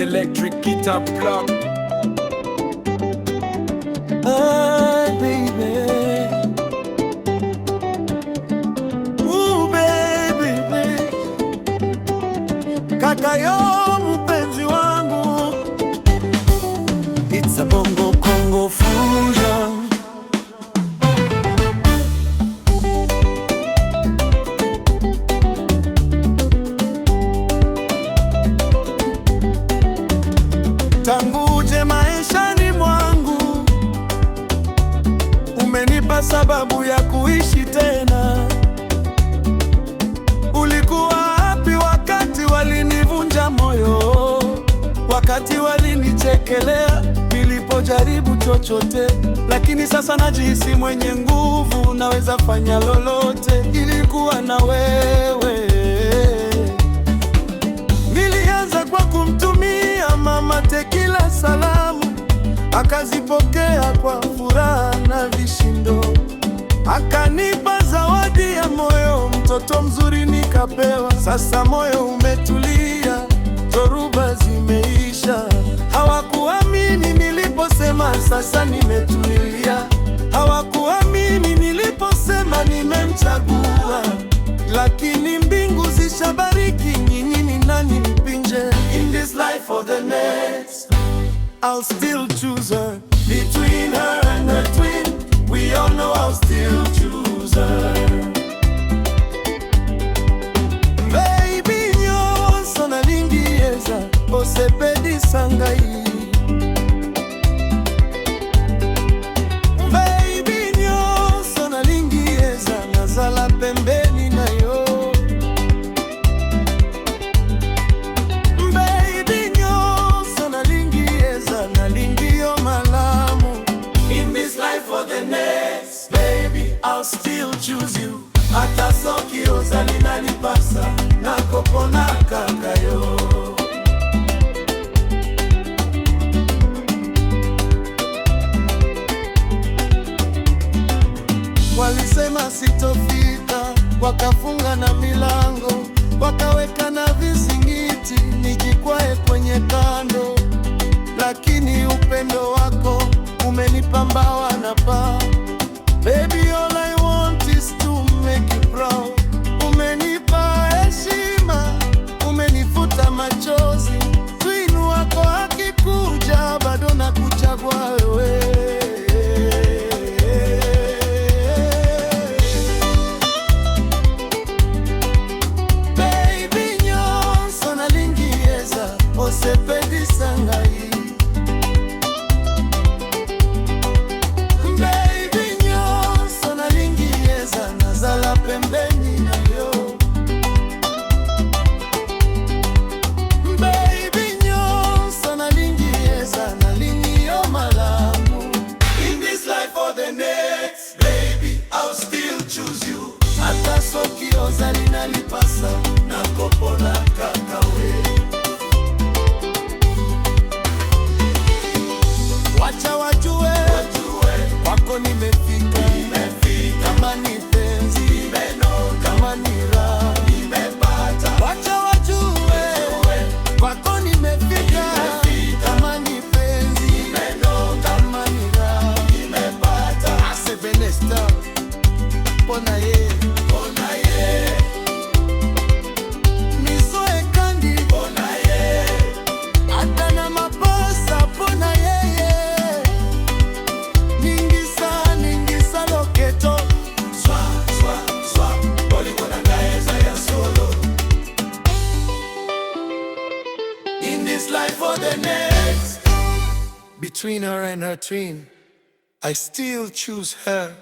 electric guitar plug. Ah, baby. Ooh, baby, baby. Kaka yo mpenzi wangu, it's a bongo Congo fusion. Tanguje maishani mwangu, umenipa sababu ya kuishi tena. Ulikuwa wapi wakati walinivunja moyo, wakati walinichekelea nilipojaribu chochote? Lakini sasa najihisi mwenye nguvu, naweza fanya lolote. Ilikuwa na wewe. Nilianza kwa kumtumia mama Tekila salamu, akazipokea kwa furaha na vishindo. Akanipa zawadi ya moyo, mtoto mzuri nikapewa. Sasa moyo umetulia, dhoruba zimeisha. Hawakuamini niliposema sasa nimetulia. Hawakuamini niliposema nimemchagua. Lakini mbingu zishabariki, nyinyi ni nani mpinje? In this life or the next, I'll still choose her. Between her and her twin, we all know I'll still choose her. Baby nyonso nalingieza, osepedi sangai. Baby nyonso nalingieza, nazala pembeni na yo. Baby nyonso nalingieza, nalingio malamu. In this life or the next, baby, I'll still choose you. Hata soki ozali nalipasa, nakopona kaka yo. Walisema sitofika, wakafunga na milango, wakaweka na vizingiti, nijikwae kwenye kando. Lakini upendo wako umenipa mbawa na paa. Baby, all I want is to make you proud. Umenipa heshima, umenifuta machozi. Twin wako akikuja, bado nakuchagua wewe. Baby nyonso nalingieza, osepedi sangai. Pembeni na yo. Baby nyonso nalingieza, nalingio malamu. In this life or the next, baby, I'll still choose you. Hata soki ozali nalipasa, nakopona kaka we. Wacha wajue, kwako nimefika. Kama ni penzi, kama ni raha, nimepata. Wacha wajue, kwako nimefika. Kama ni penzi, kama ni raha, nimepata. Asebenesta, pona ye, pona ye. Nizoe kandi, pona ye. Hata na maposa, pona yeye. Ningisa loketo. In this life or the next, between her and her twin, I still choose her.